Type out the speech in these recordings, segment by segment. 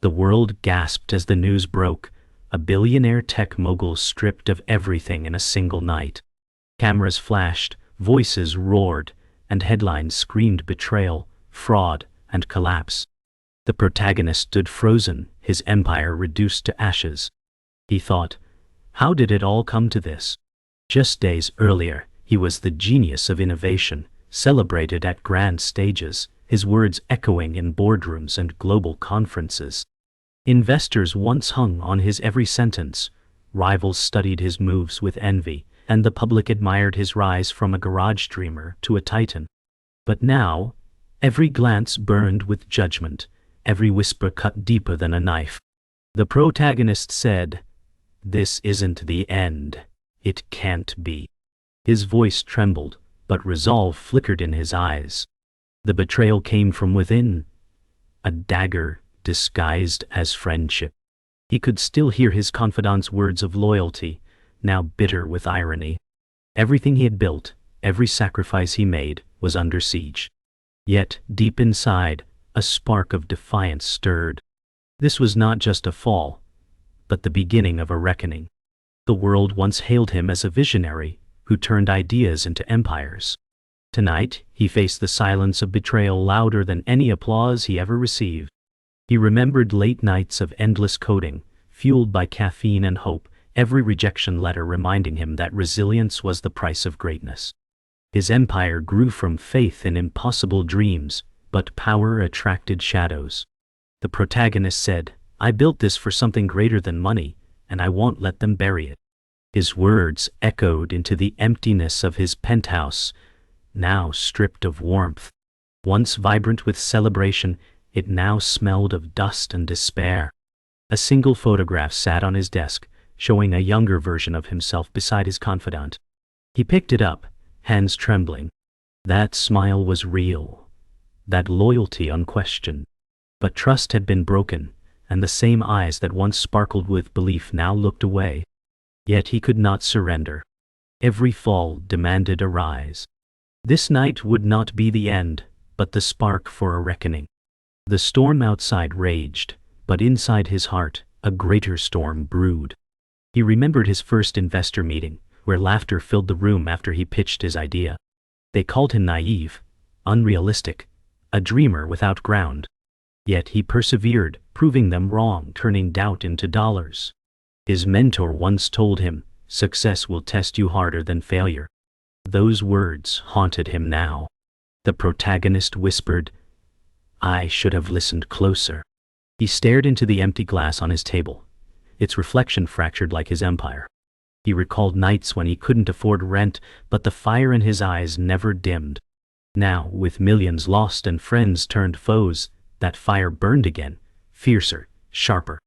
The world gasped as the news broke. A billionaire tech mogul stripped of everything in a single night. Cameras flashed, voices roared, and headlines screamed betrayal, fraud, and collapse. The protagonist stood frozen, his empire reduced to ashes. He thought, how did it all come to this? Just days earlier, he was the genius of innovation, celebrated at grand stages, his words echoing in boardrooms and global conferences. Investors once hung on his every sentence, rivals studied his moves with envy, and the public admired his rise from a garage dreamer to a titan. But now, every glance burned with judgment, every whisper cut deeper than a knife. The protagonist said, "This isn't the end. It can't be." His voice trembled, but resolve flickered in his eyes. The betrayal came from within, a dagger disguised as friendship. He could still hear his confidant's words of loyalty, now bitter with irony. Everything he had built, every sacrifice he made, was under siege. Yet, deep inside, a spark of defiance stirred. This was not just a fall, but the beginning of a reckoning. The world once hailed him as a visionary who turned ideas into empires. Tonight, he faced the silence of betrayal louder than any applause he ever received. He remembered late nights of endless coding, fueled by caffeine and hope, every rejection letter reminding him that resilience was the price of greatness. His empire grew from faith in impossible dreams, but power attracted shadows. The protagonist said, "I built this for something greater than money, and I won't let them bury it." His words echoed into the emptiness of his penthouse, now stripped of warmth. Once vibrant with celebration, it now smelled of dust and despair. A single photograph sat on his desk, showing a younger version of himself beside his confidant. He picked it up, hands trembling. That smile was real, that loyalty unquestioned. But trust had been broken, and the same eyes that once sparkled with belief now looked away. Yet he could not surrender. Every fall demanded a rise. This night would not be the end, but the spark for a reckoning. The storm outside raged, but inside his heart, a greater storm brewed. He remembered his first investor meeting, where laughter filled the room after he pitched his idea. They called him naive, unrealistic, a dreamer without ground. Yet he persevered, proving them wrong, turning doubt into dollars. His mentor once told him, "Success will test you harder than failure." Those words haunted him now. The protagonist whispered, "I should have listened closer." He stared into the empty glass on his table, its reflection fractured like his empire. He recalled nights when he couldn't afford rent, but the fire in his eyes never dimmed. Now, with millions lost and friends turned foes, that fire burned again, fiercer, sharper.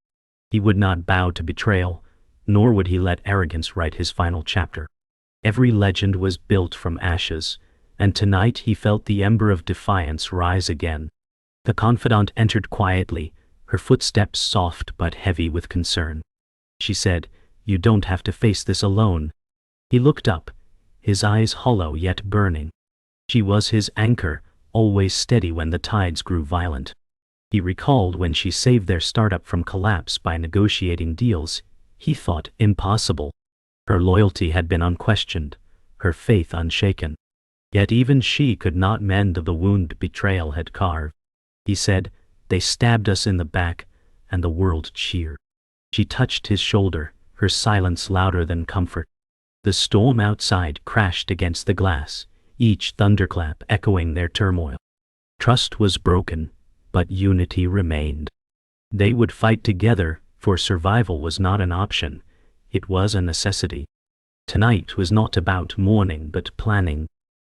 He would not bow to betrayal, nor would he let arrogance write his final chapter. Every legend was built from ashes, and tonight he felt the ember of defiance rise again. The confidant entered quietly, her footsteps soft but heavy with concern. She said, "You don't have to face this alone." He looked up, his eyes hollow yet burning. She was his anchor, always steady when the tides grew violent. He recalled when she saved their startup from collapse by negotiating deals he thought impossible. Her loyalty had been unquestioned, her faith unshaken. Yet even she could not mend the wound betrayal had carved. He said, "They stabbed us in the back, and the world cheered." She touched his shoulder, her silence louder than comfort. The storm outside crashed against the glass, each thunderclap echoing their turmoil. Trust was broken, but unity remained. They would fight together, for survival was not an option, it was a necessity. Tonight was not about mourning but planning.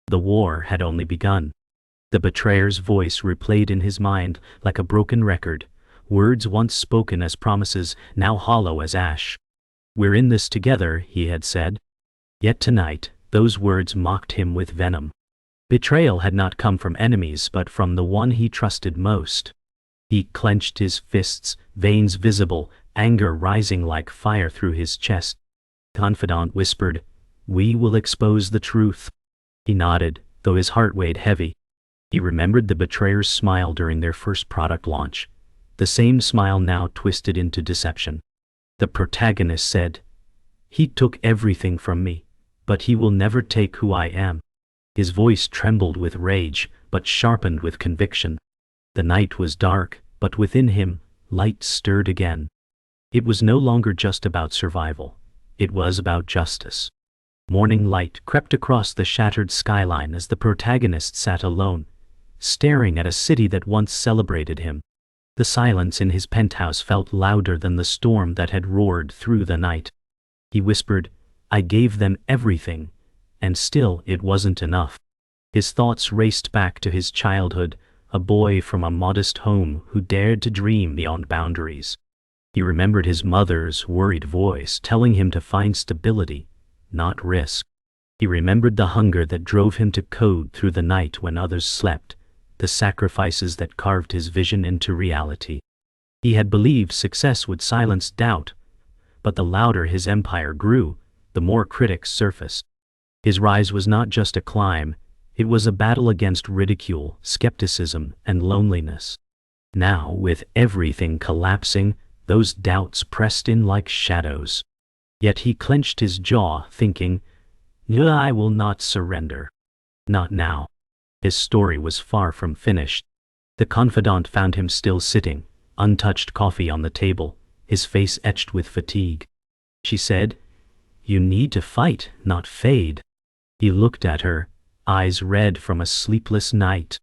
The war had only begun. The betrayer's voice replayed in his mind like a broken record, words once spoken as promises, now hollow as ash. "We're in this together," he had said. Yet tonight, those words mocked him with venom. Betrayal had not come from enemies but from the one he trusted most. He clenched his fists, veins visible, anger rising like fire through his chest. Confidant whispered, "We will expose the truth." He nodded, though his heart weighed heavy. He remembered the betrayer's smile during their first product launch, the same smile now twisted into deception. The protagonist said, "He took everything from me, but he will never take who I am." His voice trembled with rage, but sharpened with conviction. The night was dark, but within him, light stirred again. It was no longer just about survival. It was about justice. Morning light crept across the shattered skyline as the protagonist sat alone, staring at a city that once celebrated him. The silence in his penthouse felt louder than the storm that had roared through the night. He whispered, "I gave them everything, and still it wasn't enough." His thoughts raced back to his childhood, a boy from a modest home who dared to dream beyond boundaries. He remembered his mother's worried voice telling him to find stability, not risk. He remembered the hunger that drove him to code through the night when others slept, the sacrifices that carved his vision into reality. He had believed success would silence doubt, but the louder his empire grew, the more critics surfaced. His rise was not just a climb, it was a battle against ridicule, skepticism, and loneliness. Now, with everything collapsing, those doubts pressed in like shadows. Yet he clenched his jaw, thinking, "No, I will not surrender. Not now." His story was far from finished. The confidant found him still sitting, untouched coffee on the table, his face etched with fatigue. She said, "You need to fight, not fade." He looked at her, eyes red from a sleepless night.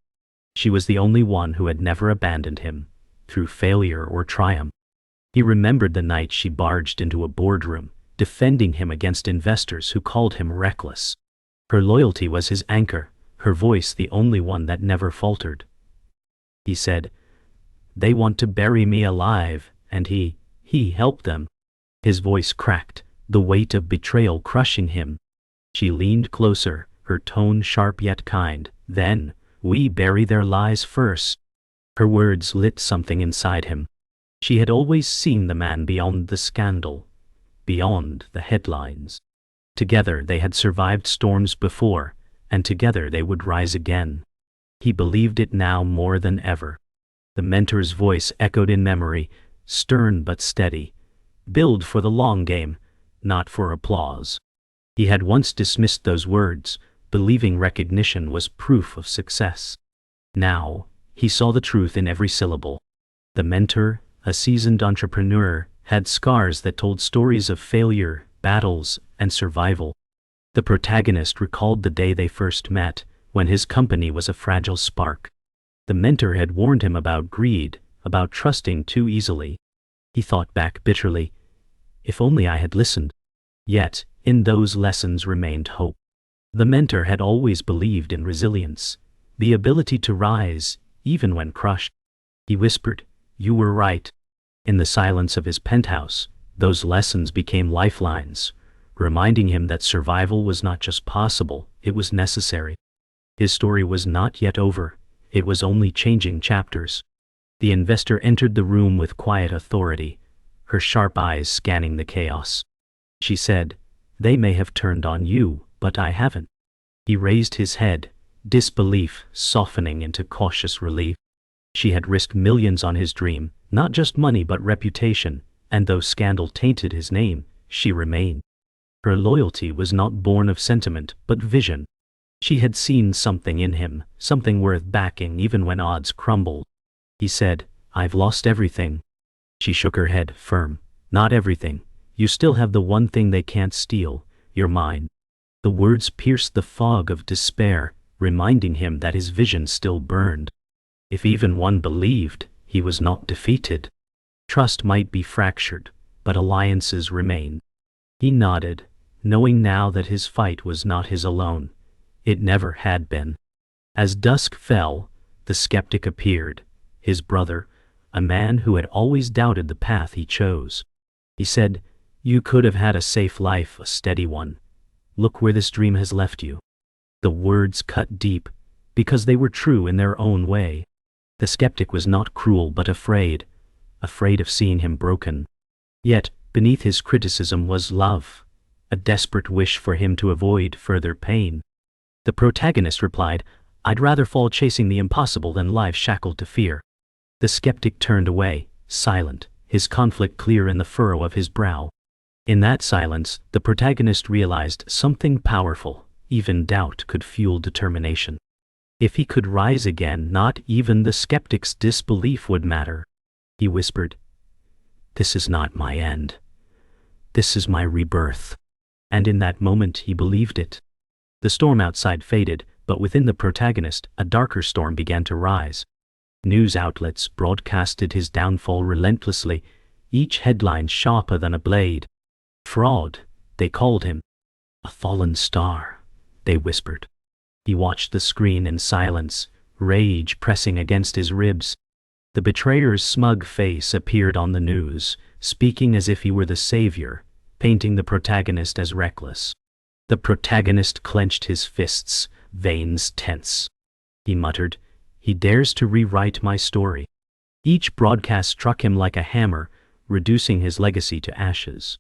She was the only one who had never abandoned him, through failure or triumph. He remembered the night she barged into a boardroom, defending him against investors who called him reckless. Her loyalty was his anchor, her voice the only one that never faltered. He said, "They want to bury me alive," and he helped them. His voice cracked, the weight of betrayal crushing him. She leaned closer, her tone sharp yet kind. "Then, we bury their lies first." Her words lit something inside him. She had always seen the man beyond the scandal, beyond the headlines. Together they had survived storms before, and together they would rise again. He believed it now more than ever. The mentor's voice echoed in memory, stern but steady. "Build for the long game, not for applause." He had once dismissed those words, believing recognition was proof of success. Now, he saw the truth in every syllable. The mentor, a seasoned entrepreneur, had scars that told stories of failure, battles, and survival. The protagonist recalled the day they first met, when his company was a fragile spark. The mentor had warned him about greed, about trusting too easily. He thought back bitterly, "If only I had listened." Yet, in those lessons remained hope. The mentor had always believed in resilience, the ability to rise, even when crushed. He whispered, "You were right." In the silence of his penthouse, those lessons became lifelines, reminding him that survival was not just possible, it was necessary. His story was not yet over, it was only changing chapters. The investor entered the room with quiet authority, her sharp eyes scanning the chaos. She said, "They may have turned on you, but I haven't." He raised his head, disbelief softening into cautious relief. She had risked millions on his dream, not just money but reputation, and though scandal tainted his name, she remained. Her loyalty was not born of sentiment but vision. She had seen something in him, something worth backing even when odds crumbled. He said, "I've lost everything." She shook her head, firm. "Not everything. You still have the one thing they can't steal, your mind." The words pierced the fog of despair, reminding him that his vision still burned. If even one believed, he was not defeated. Trust might be fractured, but alliances remained. He nodded, knowing now that his fight was not his alone. It never had been. As dusk fell, the skeptic appeared, his brother, a man who had always doubted the path he chose. He said, "You could have had a safe life, a steady one. Look where this dream has left you." The words cut deep, because they were true in their own way. The skeptic was not cruel but afraid of seeing him broken. Yet, beneath his criticism was love, a desperate wish for him to avoid further pain. The protagonist replied, "I'd rather fall chasing the impossible than life shackled to fear." The skeptic turned away, silent, his conflict clear in the furrow of his brow. In that silence, the protagonist realized something powerful. Even doubt could fuel determination. If he could rise again, not even the skeptic's disbelief would matter. He whispered, "This is not my end. This is my rebirth." And in that moment he believed it. The storm outside faded, but within the protagonist, a darker storm began to rise. News outlets broadcasted his downfall relentlessly, each headline sharper than a blade. Fraud, they called him. A fallen star, they whispered. He watched the screen in silence, rage pressing against his ribs. The betrayer's smug face appeared on the news, speaking as if he were the savior, painting the protagonist as reckless. The protagonist clenched his fists, veins tense. He muttered, "He dares to rewrite my story." Each broadcast struck him like a hammer, reducing his legacy to ashes.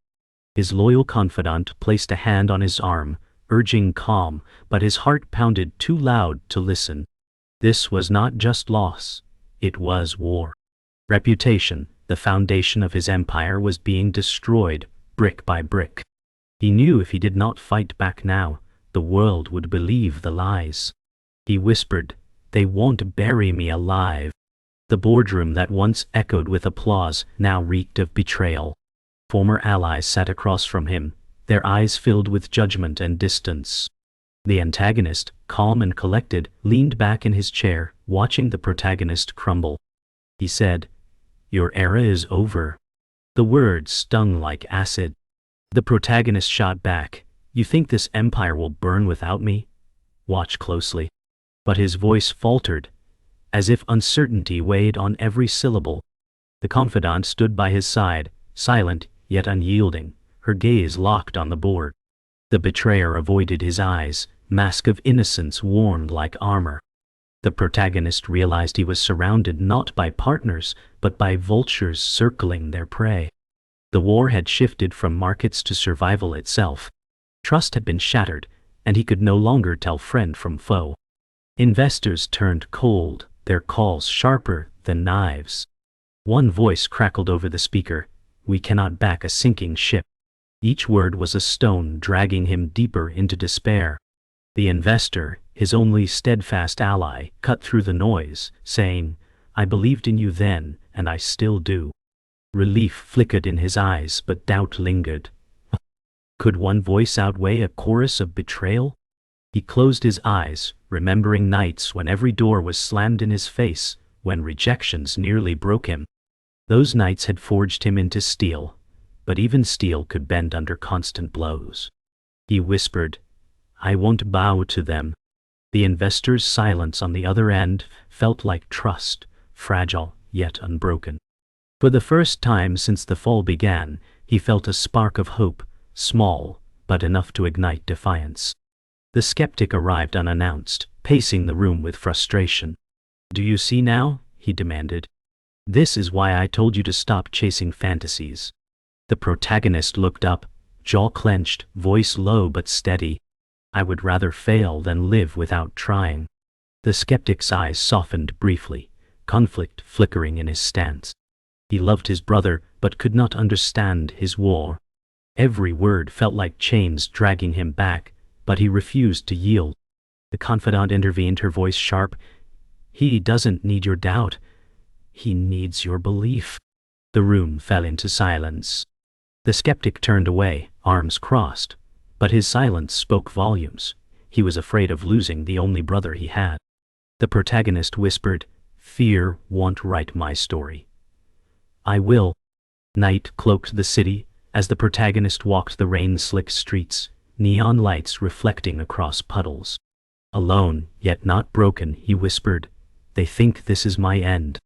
His loyal confidant placed a hand on his arm, urging calm, but his heart pounded too loud to listen. This was not just loss, it was war. Reputation, the foundation of his empire, was being destroyed, brick by brick. He knew if he did not fight back now, the world would believe the lies. He whispered, "They won't bury me alive." The boardroom that once echoed with applause now reeked of betrayal. Former allies sat across from him, their eyes filled with judgment and distance. The antagonist, calm and collected, leaned back in his chair, watching the protagonist crumble. He said, "Your era is over." The words stung like acid. The protagonist shot back, "You think this empire will burn without me? Watch closely." But his voice faltered, as if uncertainty weighed on every syllable. The confidant stood by his side, silent yet unyielding, her gaze locked on the board. The betrayer avoided his eyes, mask of innocence worn like armor. The protagonist realized he was surrounded not by partners, but by vultures circling their prey. The war had shifted from markets to survival itself. Trust had been shattered, and he could no longer tell friend from foe. Investors turned cold, their calls sharper than knives. One voice crackled over the speaker, "We cannot back a sinking ship." Each word was a stone dragging him deeper into despair. The investor, his only steadfast ally, cut through the noise, saying, "I believed in you then, and I still do." Relief flickered in his eyes, but doubt lingered. Could one voice outweigh a chorus of betrayal? He closed his eyes, remembering nights when every door was slammed in his face, when rejections nearly broke him. Those nights had forged him into steel, but even steel could bend under constant blows. He whispered, "I won't bow to them." The investor's silence on the other end felt like trust, fragile yet unbroken. For the first time since the fall began, he felt a spark of hope, small, but enough to ignite defiance. The skeptic arrived unannounced, pacing the room with frustration. "Do you see now?" he demanded. "This is why I told you to stop chasing fantasies." The protagonist looked up, jaw clenched, voice low but steady. "I would rather fail than live without trying." The skeptic's eyes softened briefly, conflict flickering in his stance. He loved his brother, but could not understand his war. Every word felt like chains dragging him back, but he refused to yield. The confidant intervened, her voice sharp. "He doesn't need your doubt. He needs your belief." The room fell into silence. The skeptic turned away, arms crossed, but his silence spoke volumes. He was afraid of losing the only brother he had. The protagonist whispered, "Fear won't write my story." "I will." Night cloaked the city as the protagonist walked the rain-slicked streets, neon lights reflecting across puddles. Alone, yet not broken, he whispered, "They think this is my end."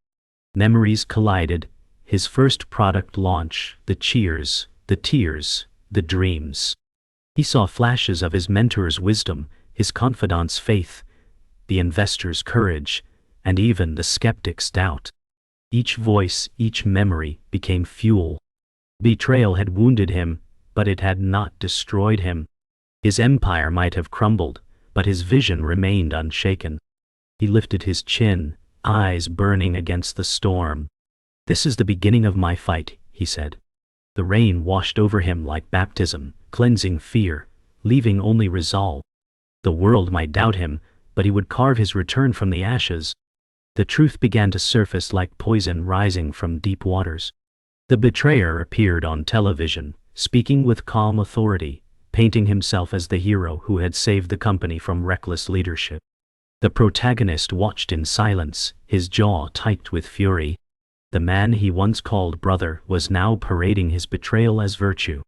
Memories collided, his first product launch, the cheers, the tears, the dreams. He saw flashes of his mentor's wisdom, his confidant's faith, the investor's courage, and even the skeptic's doubt. Each voice, each memory became fuel. Betrayal had wounded him, but it had not destroyed him. His empire might have crumbled, but his vision remained unshaken. He lifted his chin, eyes burning against the storm. "This is the beginning of my fight," he said. The rain washed over him like baptism, cleansing fear, leaving only resolve. The world might doubt him, but he would carve his return from the ashes. The truth began to surface like poison rising from deep waters. The betrayer appeared on television, speaking with calm authority, painting himself as the hero who had saved the company from reckless leadership. The protagonist watched in silence, his jaw tight with fury. The man he once called brother was now parading his betrayal as virtue.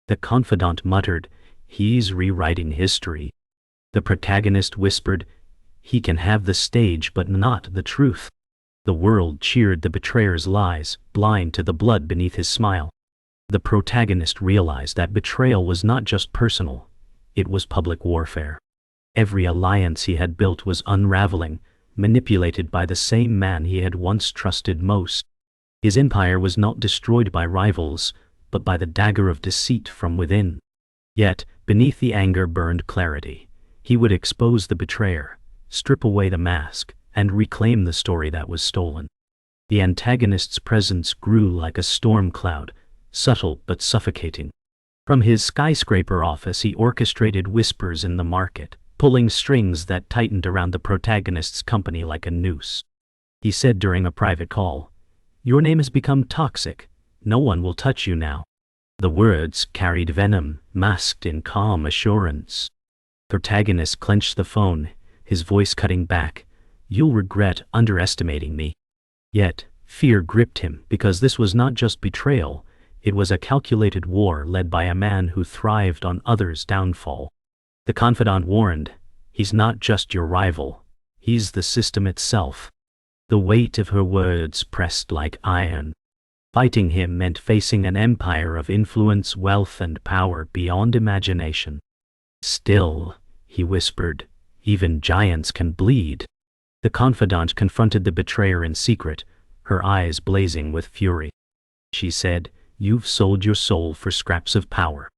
The confidant muttered, "He's rewriting history." The protagonist whispered, "He can have the stage but not the truth." The world cheered the betrayer's lies, blind to the blood beneath his smile. The protagonist realized that betrayal was not just personal, it was public warfare. Every alliance he had built was unraveling, manipulated by the same man he had once trusted most. His empire was not destroyed by rivals, but by the dagger of deceit from within. Yet, beneath the anger burned clarity. He would expose the betrayer, strip away the mask, and reclaim the story that was stolen. The antagonist's presence grew like a storm cloud, subtle but suffocating. From his skyscraper office he orchestrated whispers in the market, pulling strings that tightened around the protagonist's company like a noose. He said during a private call, "Your name has become toxic. No one will touch you now." The words carried venom, masked in calm assurance. Protagonist clenched the phone, his voice cutting back, "You'll regret underestimating me." Yet, fear gripped him because this was not just betrayal, it was a calculated war led by a man who thrived on others' downfall. The confidant warned, "He's not just your rival, he's the system itself." The weight of her words pressed like iron. Fighting him meant facing an empire of influence, wealth, and power beyond imagination. "Still," he whispered, "even giants can bleed." The confidant confronted the betrayer in secret, her eyes blazing with fury. She said, "You've sold your soul for scraps of power."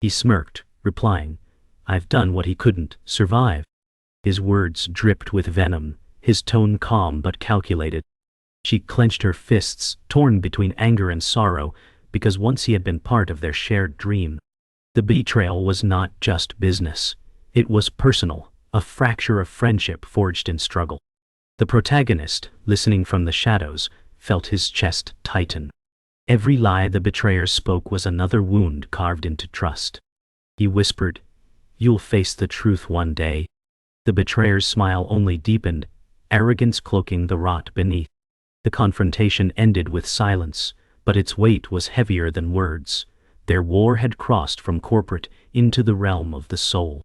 He smirked, replying, "I've done what he couldn't survive." His words dripped with venom, his tone calm but calculated. She clenched her fists, torn between anger and sorrow, because once he had been part of their shared dream. The betrayal was not just business. It was personal, a fracture of friendship forged in struggle. The protagonist, listening from the shadows, felt his chest tighten. Every lie the betrayer spoke was another wound carved into trust. He whispered, "You'll face the truth one day." The betrayer's smile only deepened, arrogance cloaking the rot beneath. The confrontation ended with silence, but its weight was heavier than words. Their war had crossed from corporate into the realm of the soul.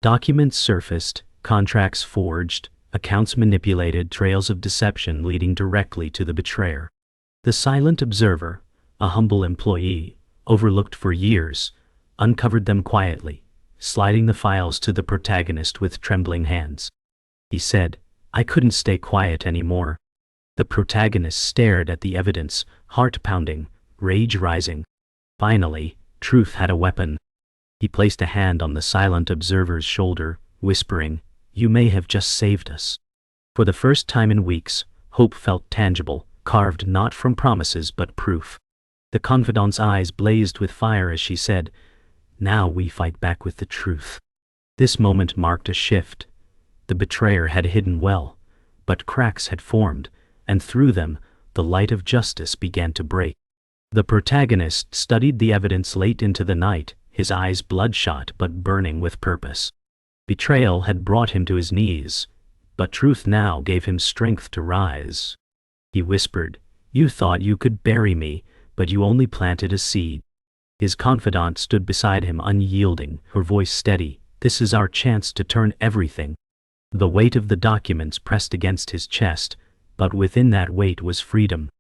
Documents surfaced, contracts forged, accounts manipulated, trails of deception leading directly to the betrayer. The silent observer, a humble employee, overlooked for years, uncovered them quietly, sliding the files to the protagonist with trembling hands. He said, "I couldn't stay quiet anymore." The protagonist stared at the evidence, heart pounding, rage rising. Finally, truth had a weapon. He placed a hand on the silent observer's shoulder, whispering, "You may have just saved us." For the first time in weeks, hope felt tangible, carved not from promises but proof. The confidant's eyes blazed with fire as she said, "Now we fight back with the truth." This moment marked a shift. The betrayer had hidden well, but cracks had formed, and through them, the light of justice began to break. The protagonist studied the evidence late into the night, his eyes bloodshot but burning with purpose. Betrayal had brought him to his knees, but truth now gave him strength to rise. He whispered, "You thought you could bury me, but you only planted a seed." His confidant stood beside him unyielding, her voice steady, "This is our chance to turn everything." The weight of the documents pressed against his chest, but within that weight was freedom.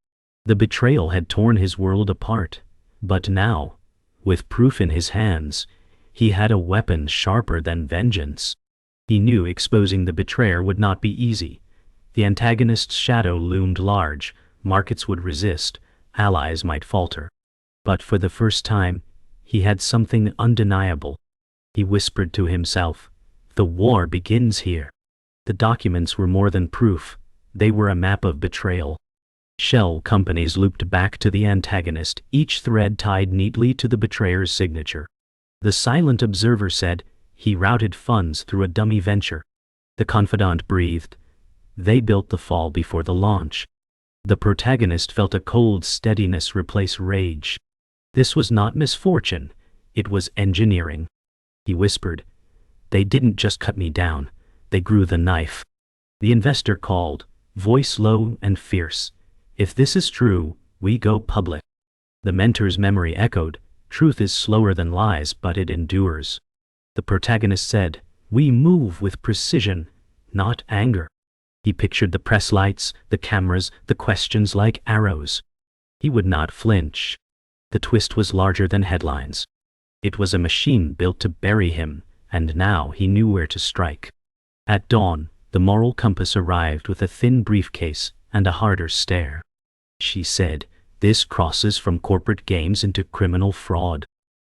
The betrayal had torn his world apart, but now, with proof in his hands, he had a weapon sharper than vengeance. He knew exposing the betrayer would not be easy. The antagonist's shadow loomed large, markets would resist, allies might falter. But for the first time, he had something undeniable. He whispered to himself, "The war begins here." The documents were more than proof. They were a map of betrayal. Shell companies looped back to the antagonist, each thread tied neatly to the betrayer's signature. The silent observer said, "He routed funds through a dummy venture." The confidant breathed. They built the fall before the launch. The protagonist felt a cold steadiness replace rage. This was not misfortune, it was engineering. He whispered, "They didn't just cut me down, they grew the knife." The investor called, voice low and fierce, "If this is true, we go public." The mentor's memory echoed, "Truth is slower than lies, but it endures." The protagonist said, "We move with precision, not anger." He pictured the press lights, the cameras, the questions like arrows. He would not flinch. The twist was larger than headlines. It was a machine built to bury him, and now he knew where to strike. At dawn, the moral compass arrived with a thin briefcase and a harder stare. She said, "This crosses from corporate games into criminal fraud."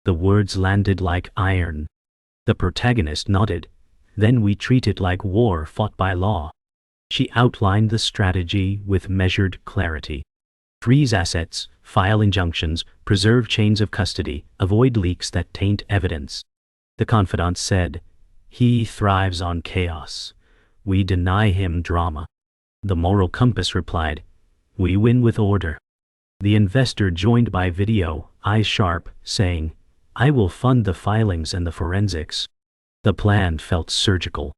The words landed like iron. The protagonist nodded. "Then we treat it like war fought by law." She outlined the strategy with measured clarity. Freeze assets, file injunctions, preserve chains of custody, avoid leaks that taint evidence. The confidant said, "He thrives on chaos. We deny him drama." The moral compass replied, "We win with order." The investor joined by video, eyes sharp, saying, "I will fund the filings and the forensics." The plan felt surgical.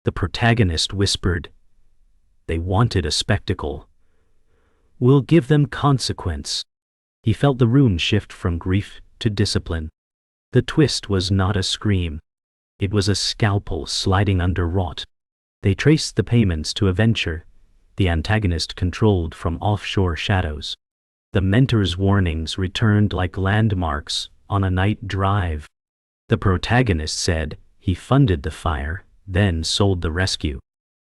The protagonist whispered, "They wanted a spectacle. We'll give them consequence." He felt the room shift from grief to discipline. The twist was not a scream. It was a scalpel sliding under wrought. They traced the payments to a venture the antagonist controlled from offshore shadows. The mentor's warnings returned like landmarks on a night drive. The protagonist said he funded the fire, then sold the rescue.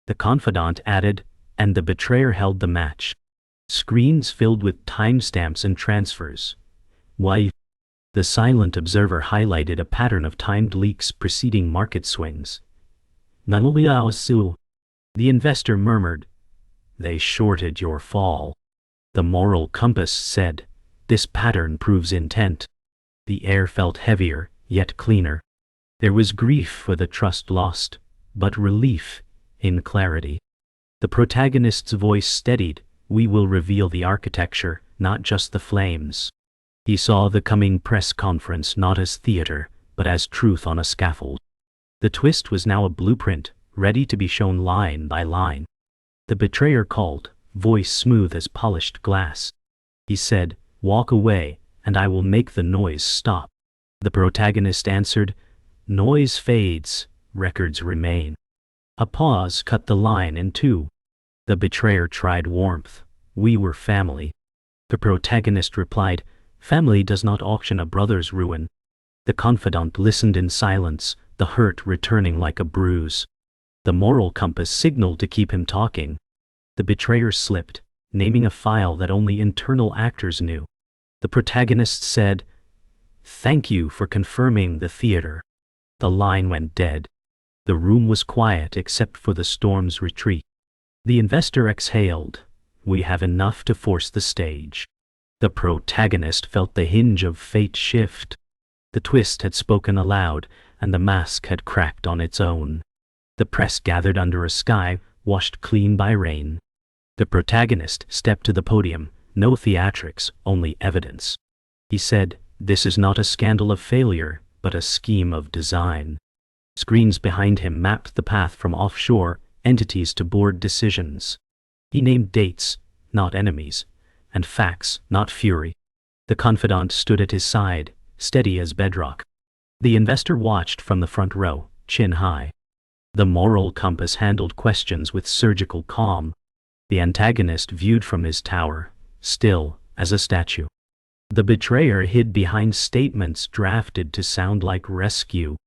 The confidant added, and the betrayer held the match. Screens filled with timestamps and transfers. Why? The silent observer highlighted a pattern of timed leaks preceding market swings. The investor murmured, "They shorted your fall." The moral compass said, "This pattern proves intent." The air felt heavier, yet cleaner. There was grief for the trust lost, but relief in clarity. The protagonist's voice steadied, "We will reveal the architecture, not just the flames." He saw the coming press conference not as theater, but as truth on a scaffold. The twist was now a blueprint, ready to be shown line by line. The betrayer called, voice smooth as polished glass. He said, "Walk away, and I will make the noise stop." The protagonist answered, "Noise fades, records remain." A pause cut the line in two. The betrayer tried warmth. "We were family." The protagonist replied, "Family does not auction a brother's ruin." The confidant listened in silence, the hurt returning like a bruise. The moral compass signaled to keep him talking. The betrayer slipped, naming a file that only internal actors knew. The protagonist said, "Thank you for confirming the theater." The line went dead. The room was quiet except for the storm's retreat. The investor exhaled. "We have enough to force the stage." The protagonist felt the hinge of fate shift. The twist had spoken aloud, and the mask had cracked on its own. The press gathered under a sky washed clean by rain. The protagonist stepped to the podium, no theatrics, only evidence. He said, "This is not a scandal of failure, but a scheme of design." Screens behind him mapped the path from offshore entities to board decisions. He named dates, not enemies, and facts, not fury. The confidant stood at his side, steady as bedrock. The investor watched from the front row, chin high. The moral compass handled questions with surgical calm. The antagonist viewed from his tower, still as a statue. The betrayer hid behind statements drafted to sound like rescue.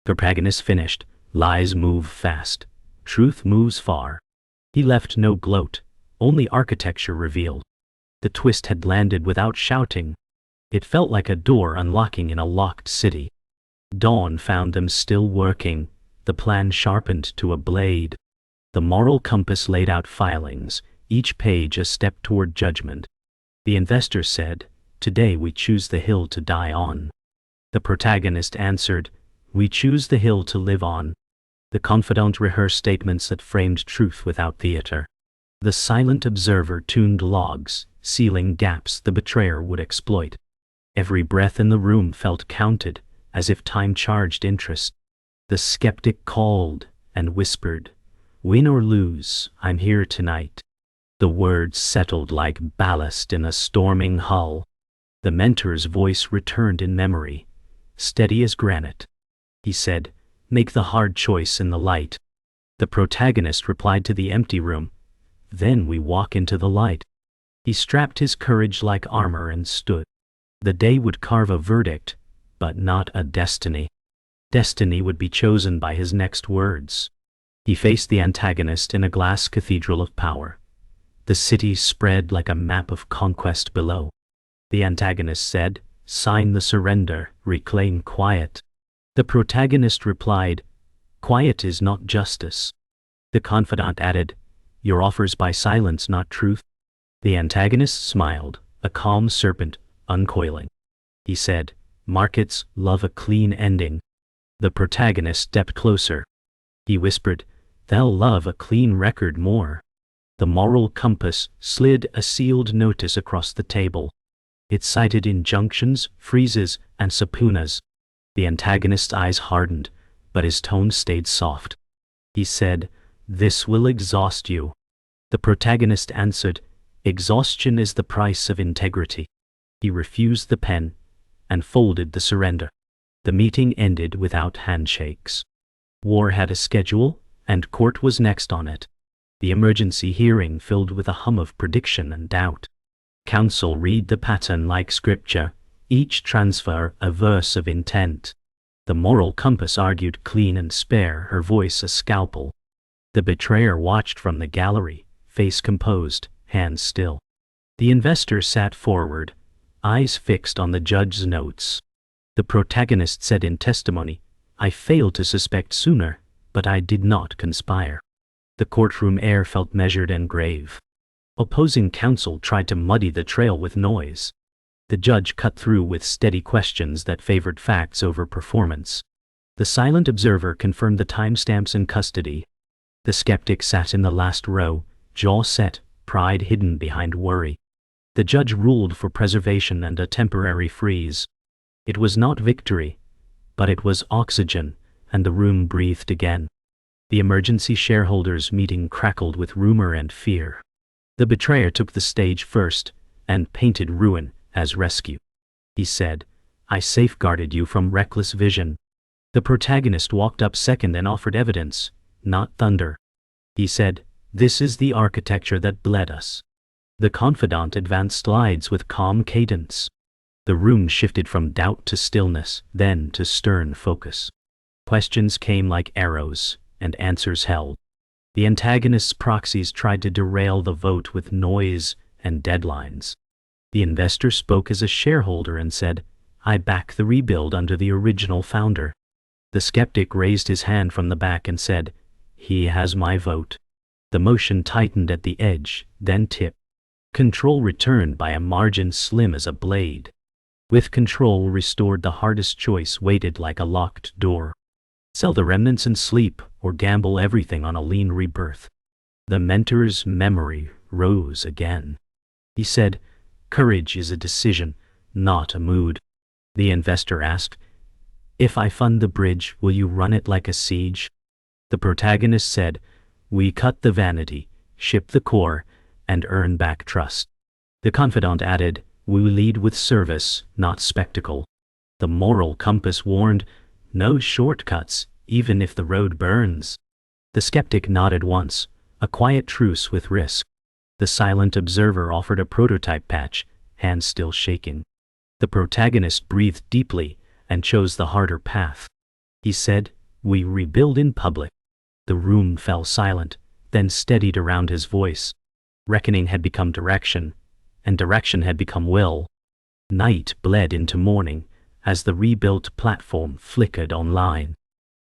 The protagonist finished, "Lies move fast. Truth moves far." He left no gloat, only architecture revealed. The twist had landed without shouting. It felt like a door unlocking in a locked city. Dawn found them still working, the plan sharpened to a blade. The moral compass laid out filings, each page a step toward judgment. The investor said, "Today we choose the hill to die on." The protagonist answered, "We choose the hill to live on." The confidant rehearsed statements that framed truth without theater. The silent observer tuned logs, sealing gaps the betrayer would exploit. Every breath in the room felt counted, as if time charged interest. The skeptic called and whispered, "Win or lose, I'm here tonight." The words settled like ballast in a storming hull. The mentor's voice returned in memory, steady as granite. He said, "Make the hard choice in the light." The protagonist replied to the empty room, "Then we walk into the light." He strapped his courage like armor and stood. The day would carve a verdict, but not a destiny. Destiny would be chosen by his next words. He faced the antagonist in a glass cathedral of power. The city spread like a map of conquest below. The antagonist said, "Sign the surrender, reclaim quiet." The protagonist replied, "Quiet is not justice." The confidant added, "Your offers by silence, not truth." The antagonist smiled, a calm serpent, uncoiling. He said, "Markets love a clean ending." The protagonist stepped closer. He whispered, "They'll love a clean record more." The moral compass slid a sealed notice across the table. It cited injunctions, freezes, and subpoenas. The antagonist's eyes hardened, but his tone stayed soft. He said, "This will exhaust you." The protagonist answered, "Exhaustion is the price of integrity." He refused the pen and folded the surrender. The meeting ended without handshakes. War had a schedule, and court was next on it. The emergency hearing filled with a hum of prediction and doubt. Counsel read the pattern like scripture, each transfer a verse of intent. The moral compass argued clean and spare, her voice a scalpel. The betrayer watched from the gallery, face composed, hands still. The investor sat forward, eyes fixed on the judge's notes. The protagonist said in testimony, "I failed to suspect sooner, but I did not conspire." The courtroom air felt measured and grave. Opposing counsel tried to muddy the trail with noise. The judge cut through with steady questions that favored facts over performance. The silent observer confirmed the timestamps in custody. The skeptic sat in the last row, jaw set, pride hidden behind worry. The judge ruled for preservation and a temporary freeze. It was not victory, but it was oxygen, and the room breathed again. The emergency shareholders' meeting crackled with rumor and fear. The betrayer took the stage first and painted ruin as rescue. He said, "I safeguarded you from reckless vision." The protagonist walked up second and offered evidence, not thunder. He said, "This is the architecture that bled us." The confidant advanced slides with calm cadence. The room shifted from doubt to stillness, then to stern focus. Questions came like arrows, and answers held. The antagonist's proxies tried to derail the vote with noise and deadlines. The investor spoke as a shareholder and said, "I back the rebuild under the original founder." The skeptic raised his hand from the back and said, "He has my vote." The motion tightened at the edge, then tipped. Control returned by a margin slim as a blade. With control restored, the hardest choice waited like a locked door. Sell the remnants and sleep, or gamble everything on a lean rebirth. The mentor's memory rose again. He said, "Courage is a decision, not a mood." The investor asked, "If I fund the bridge, will you run it like a siege?" The protagonist said, "We cut the vanity, ship the core, and earn back trust." The confidant added, "We lead with service, not spectacle." The moral compass warned, "No shortcuts, even if the road burns." The skeptic nodded once, a quiet truce with risk. The silent observer offered a prototype patch, hands still shaking. The protagonist breathed deeply and chose the harder path. He said, "We rebuild in public." The room fell silent, then steadied around his voice. Reckoning had become direction, and direction had become will. Night bled into morning as the rebuilt platform flickered online.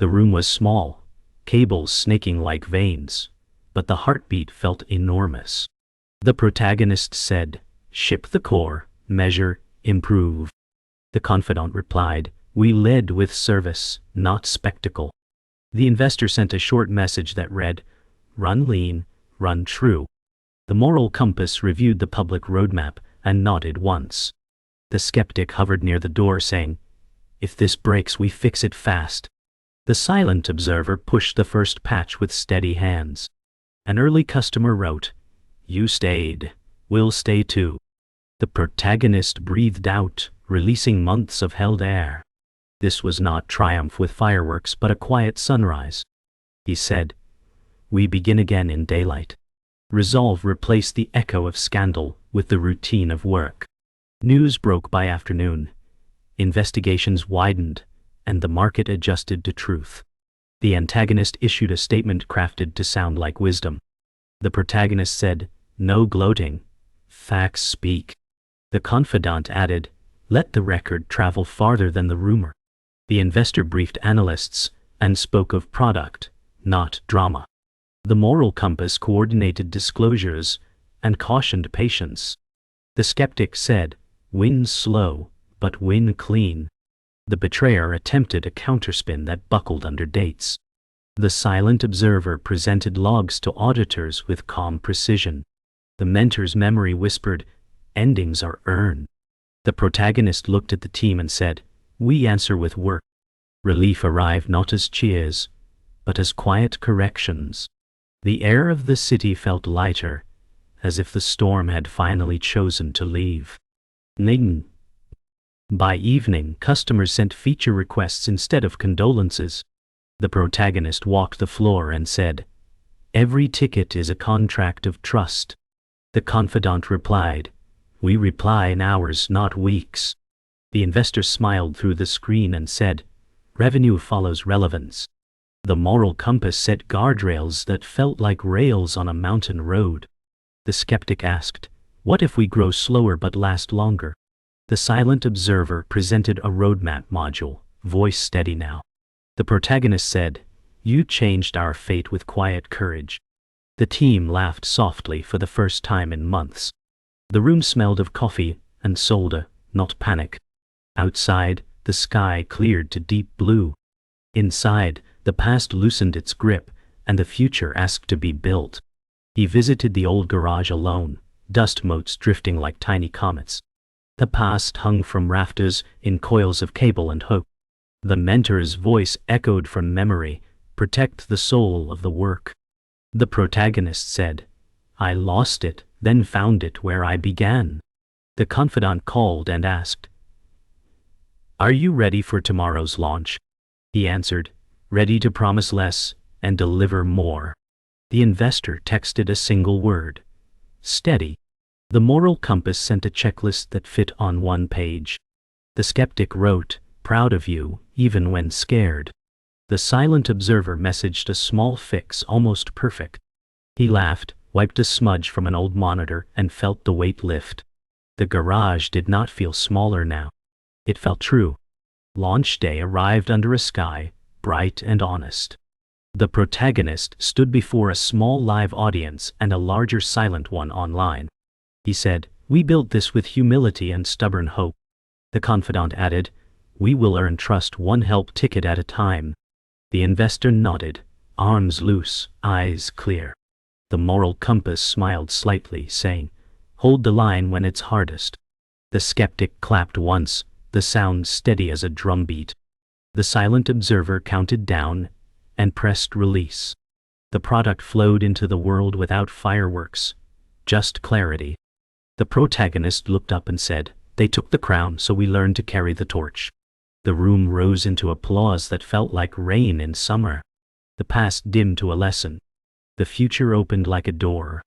The room was small, cables snaking like veins, but the heartbeat felt enormous. The protagonist said, "Ship the core, measure, improve." The confidant replied, "We led with service, not spectacle." The investor sent a short message that read, "Run lean, run true." The moral compass reviewed the public roadmap and nodded once. The skeptic hovered near the door saying, "If this breaks, we fix it fast." The silent observer pushed the first patch with steady hands. An early customer wrote, "You stayed, we'll stay too." The protagonist breathed out, releasing months of held air. This was not triumph with fireworks but a quiet sunrise. He said, "We begin again in daylight." Resolve replaced the echo of scandal with the routine of work. News broke by afternoon. Investigations widened, and the market adjusted to truth. The antagonist issued a statement crafted to sound like wisdom. The protagonist said, "No gloating. Facts speak." The confidant added, "Let the record travel farther than the rumor." The investor briefed analysts and spoke of product, not drama. The moral compass coordinated disclosures and cautioned patience. The skeptic said, "Win slow, but win clean." The betrayer attempted a counterspin that buckled under dates. The silent observer presented logs to auditors with calm precision. The mentor's memory whispered, "Endings are earned." The protagonist looked at the team and said, "We answer with work." Relief arrived not as cheers, but as quiet corrections. The air of the city felt lighter, as if the storm had finally chosen to leave. By evening, customers sent feature requests instead of condolences. The protagonist walked the floor and said, "Every ticket is a contract of trust." The confidant replied, "We reply in hours, not weeks." The investor smiled through the screen and said, "Revenue follows relevance." The moral compass set guardrails that felt like rails on a mountain road. The skeptic asked, "What if we grow slower but last longer?" The silent observer presented a roadmap module, voice steady now. The protagonist said, "You changed our fate with quiet courage." The team laughed softly for the first time in months. The room smelled of coffee and soda, not panic. Outside, the sky cleared to deep blue. Inside, the past loosened its grip, and the future asked to be built. He visited the old garage alone, dust motes drifting like tiny comets. The past hung from rafters in coils of cable and hope. The mentor's voice echoed from memory, "Protect the soul of the work." The protagonist said, "I lost it, then found it where I began." The confidant called and asked, "Are you ready for tomorrow's launch?" He answered, "Ready to promise less and deliver more." The investor texted a single word, "Steady." The moral compass sent a checklist that fit on one page. The skeptic wrote, "Proud of you, even when scared." The silent observer messaged a small fix, almost perfect. He laughed, wiped a smudge from an old monitor, and felt the weight lift. The garage did not feel smaller now. It felt true. Launch day arrived under a sky, bright and honest. The protagonist stood before a small live audience and a larger silent one online. He said, "We built this with humility and stubborn hope." The confidant added, "We will earn trust one help ticket at a time." The investor nodded, arms loose, eyes clear. The moral compass smiled slightly, saying, "Hold the line when it's hardest." The skeptic clapped once, the sound steady as a drumbeat. The silent observer counted down and pressed release. The product flowed into the world without fireworks, just clarity. The protagonist looked up and said, "They took the crown, so we learned to carry the torch." The room rose into applause that felt like rain in summer. The past dimmed to a lesson. The future opened like a door.